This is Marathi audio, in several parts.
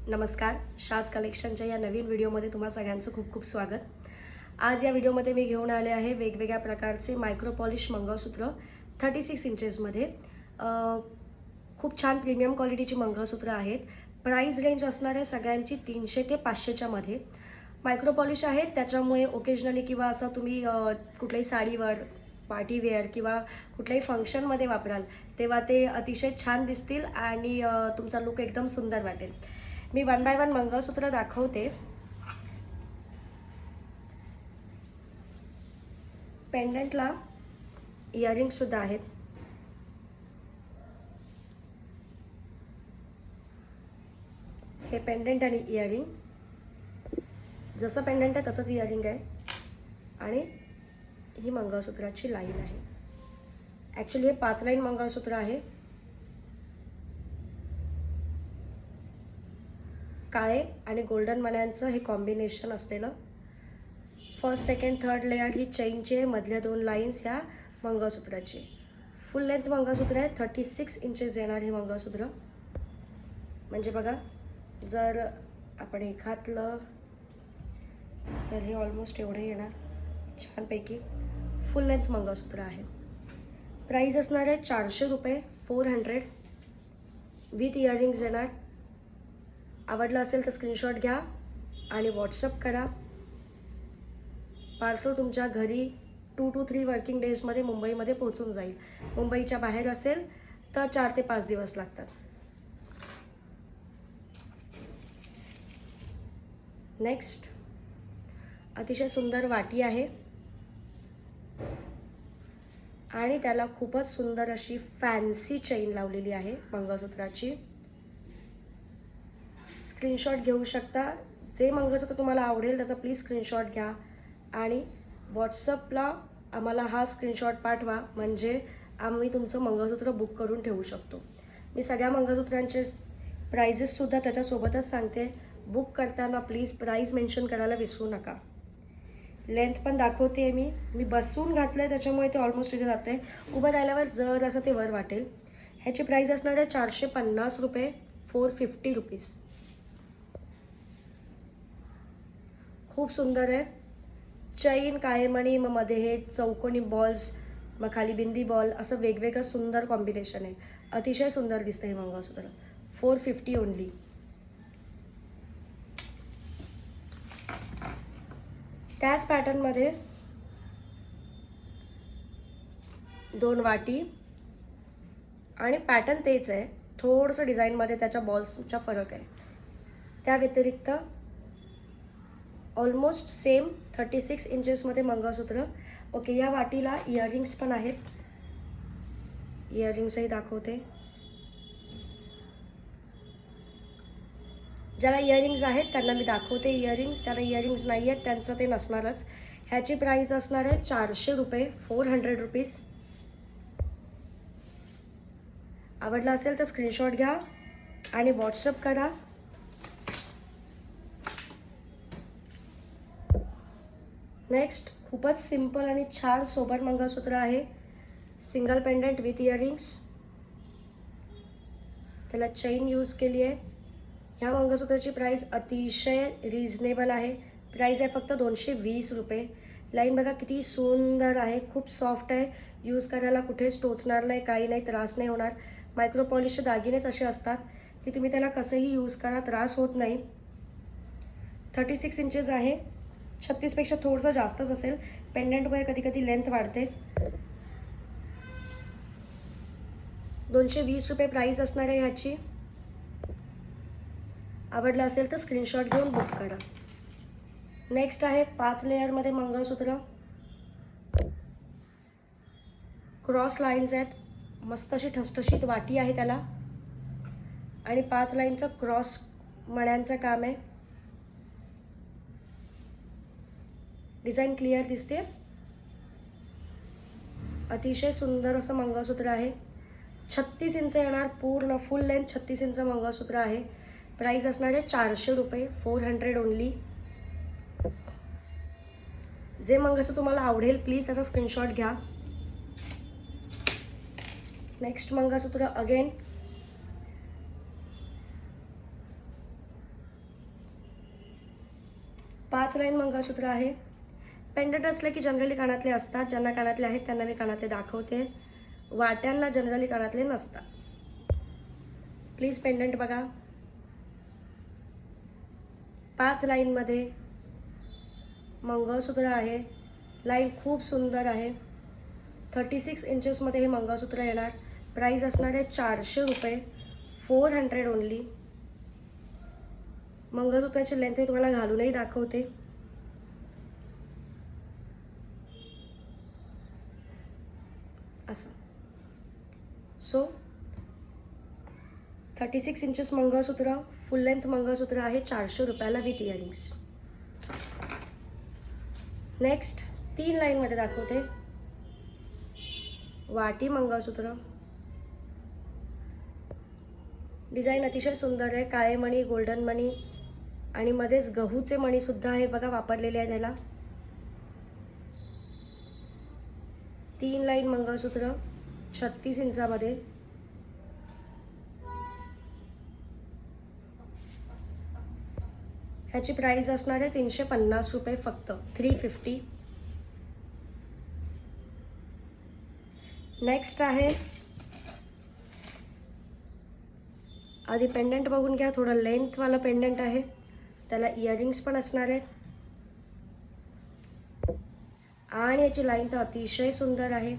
नमस्कार. शाज कलेक्शनच्या या नवीन व्हिडिओमध्ये तुम्हा सगळ्यांचं खूप खूप स्वागत. आज या व्हिडिओमध्ये मी घेऊन आले आहे वेगवेगळ्या प्रकारचे मायक्रो पॉलिश मंगळसूत्र 36 इंचेसमध्ये. खूप छान प्रीमियम क्वालिटीची मंगळसूत्र आहेत. प्राईस रेंज असणार आहे सगळ्यांची 300 ते 500च्या मध्ये. मायक्रो पॉलिश आहेत त्याच्यामुळे ओकेजनली किंवा असं तुम्ही कुठल्याही साडीवर पार्टीवेअर किंवा कुठल्याही फंक्शनमध्ये वापराल तेव्हा ते अतिशय छान दिसतील आणि तुमचा लुक एकदम सुंदर वाटेल. मी वन बाय वन मंगळसूत्र दाखवते. पेंडंटला इयरिंग सुद्धा आहेत. हे पेंडंट आणि इयरिंग, जसं पेंडंट आहे तसंच इयरिंग आहे आणि ही मंगळसूत्राची लाईन आहे. ॲक्च्युली हे 5 लाईन मंगळसूत्र आहे. काळे आणि गोल्डन मण्यांचं हे कॉम्बिनेशन असलेलं. फर्स्ट सेकंड थर्ड लेयर ही चेनचे मधल्या 2 लाईन्स ह्या मंगळसूत्राचे. फुल लेंथ मंगळसूत्र आहे. 36 इंचेस येणार हे मंगळसूत्र. म्हणजे बघा, जर आपण हे घातलं तर हे ऑलमोस्ट एवढं येणार. छानपैकी फुल लेंथ मंगळसूत्र आहे. प्राईस असणार आहे 400 रुपये, 400 विथ इयरिंग्स येणार. आवडलं असेल तर स्क्रीनशॉट घ्या आणि व्हॉट्सअप करा. पार्सल तुमच्या घरी 2 to 3 वर्किंग डेजमध्ये मुंबईमध्ये पोहोचून जाईल. मुंबईच्या बाहेर असेल तर 4 ते 5 दिवस लागतात. नेक्स्ट अतिशय सुंदर वाटी आहे आणि त्याला खूपच सुंदर अशी फॅन्सी चेन लावलेली आहे मंगळसूत्राची. स्क्रीनशॉट घेऊ शकता. जे मंगळसूत्र तुम्हाला आवडेल त्याचा प्लीज स्क्रीनशॉट घ्या आणि व्हॉट्सअपला आम्हाला हा स्क्रीनशॉट पाठवा, म्हणजे आम्ही तुमचं मंगळसूत्र बुक करून ठेवू शकतो. मी सगळ्या मंगळसूत्रांचे प्राइजेससुद्धा त्याच्यासोबतच सांगते. बुक करताना प्लीज प्राईज मेन्शन करायला विसरू नका. लेंथ पण दाखवते मी बसून घातलं आहे त्याच्यामुळे ते ऑलमोस्ट इथे जातं आहे. उभं राहिल्यावर जर असं ते वर वाटेल. ह्याची प्राईस असणार आहे 450 रुपये, 450 रुपीज. खूप सुंदर आहे. चैन काळेमणी, मग मध्ये हे चौकोनी बॉल्स, मग खाली बिंदी बॉल, असं वेगवेगळं सुंदर कॉम्बिनेशन आहे. अतिशय सुंदर दिसतं हे मंगळसूत्र. 450 ओनली. त्याच पॅटर्नमध्ये 2 वाटी आणि पॅटर्न तेच आहे, थोडंसं डिझाईनमध्ये त्याच्या बॉल्सचा फरक आहे. त्या व्यतिरिक्त ऑलमोस्ट सेम 36 इंचेसमध्ये मंगळसूत्र. ओके, या वाटीला इयरिंग्स पण आहेत. इयरिंग्सही दाखवते. ज्याला इयरिंग्स आहेत त्यांना मी दाखवते इयरिंग्स. ज्याला इयरिंग्स नाही आहेत त्यांचं ते नसणारच. ह्याची प्राईस असणार आहे 400 रुपये, 400 रुपीज. आवडलं असेल तर स्क्रीनशॉट घ्या आणि व्हॉट्सअप करा. नेक्स्ट खूपच सिंपल आणि छान सोबर मंगळसूत्र आहे. Single pendant with earrings. त्याला चेन यूज केली आहे. ह्या मंगळसूत्राची प्राईस अतिशय रिजनेबल आहे. प्राईस आहे फक्त 220 रुपये. लाईन बघा किती सुंदर आहे, खूप सॉफ्ट आहे. यूज करायला कुठेच टोचणार नाही, काही नाही, त्रास नाही होणार. मायक्रो पॉलिशचे दागिनेच असे असतात की तुम्ही त्याला कसंही यूज करा, त्रास होत नाही. 36 इंचेस आहे. 36पेक्षा थोडंसं जास्तच असेल. पेंडंटमुळे कधी कधी लेंथ वाढते. 220 रुपये प्राईस असणार आहे ह्याची. आवडलं असेल तर स्क्रीनशॉट घेऊन बुक करा. नेक्स्ट आहे 5 लेअरमध्ये मंगळसूत्र. क्रॉस लाईन्स आहेत. मस्त अशी ठसठशीत वाटी आहे त्याला आणि 5 लाईनचं क्रॉस मण्यांचं काम आहे. डिझाईन क्लिअर दिसते. अतिशय सुंदर असं मंगळसूत्र आहे. 36 इंच येणार. पूर्ण फुल लेंथ 36 इंच मंगळसूत्र आहे. प्राईस असणार आहे 400 रुपये, 400 ओनली. जे मंगळसूत्र तुम्हाला आवडेल प्लीज त्याचा स्क्रीनशॉट घ्या. नेक्स्ट मंगळसूत्र अगेन 5 लाईन मंगळसूत्र आहे. पेंडंट असले की जनरली कानातले असतात. ज्यांना कानातले आहेत त्यांना मी कानातले दाखवते. वाट्यांना जनरली कानातले नसतात. प्लीज पेंडंट बघा. 5 लाईनमध्ये मंगळसूत्र आहे. लाईन खूप सुंदर आहे. 36 इंचेसमध्ये हे मंगळसूत्र येणार. प्राईस असणार आहे 400 रुपये. 400 ओनली. मंगळसूत्राची लेंथ मी तुम्हाला घालूनही दाखवते. असं. सो 36 इंचेस मंगळसूत्र, फुल लेंथ मंगळसूत्र आहे 400 रुपयाला विथ इयरिंग्स. नेक्स्ट 3 लाईनमध्ये दाखवते. वाटी मंगळसूत्र. डिझाईन अतिशय सुंदर आहे. काळे मणी, गोल्डन मणी आणि मध्येच गहूचे मणीसुद्धा आहे बघा वापरलेले आहे त्याला. 3 लाईन मंगळसूत्र 36 इंचामध्ये. ह्याची प्राईस असणार आहे 350 रुपये फक्त. 350. नेक्स्ट आहे, आधी पेंडंट बघून घ्या. थोडं लेंथवालं पेंडंट आहे. त्याला इयरिंग्स पण असणार आहेत आणि याची लाईन तर अतिशय सुंदर आहे.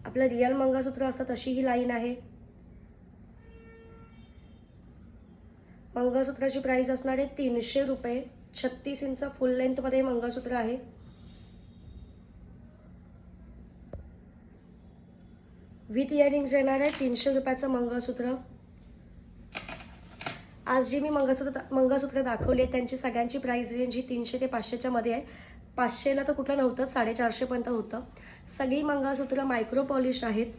आपलं रिअल मंगळसूत्र असतं तशी ही लाईन आहे. मंगळसूत्राची प्राईस असणार आहे 300 रुपये. 36 इंच फुल लेंथमध्ये मंगळसूत्र आहे. विथ इयरिंग्स येणार आहे. 300 रुपयाचं मंगळसूत्र. आज जी मी मंगळसूत्र दाखवली आहेत त्यांची सगळ्यांची प्राईस रेंज ही 300 ते 500च्या मध्ये आहे. 500ला तर कुठलं नव्हतं, 450 पर्यंत होतं. सगळी मंगळसूत्र मायक्रो पॉलिश आहेत.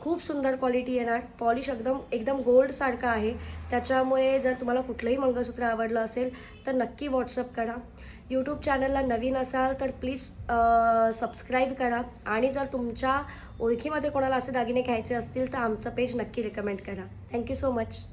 खूप सुंदर क्वालिटी येणार. पॉलिश एकदम गोल्डसारखं आहे. त्याच्यामुळे जर तुम्हाला कुठलंही मंगळसूत्र आवडलं असेल तर नक्की व्हॉट्सअप करा. यूट्यूब चॅनलला नवीन असाल तर प्लीज सबस्क्राईब करा आणि जर तुमच्या ओळखीमध्ये कोणाला असे दागिने घ्यायचे असतील तर आमचं पेज नक्की रिकमेंड करा. Thank you so much.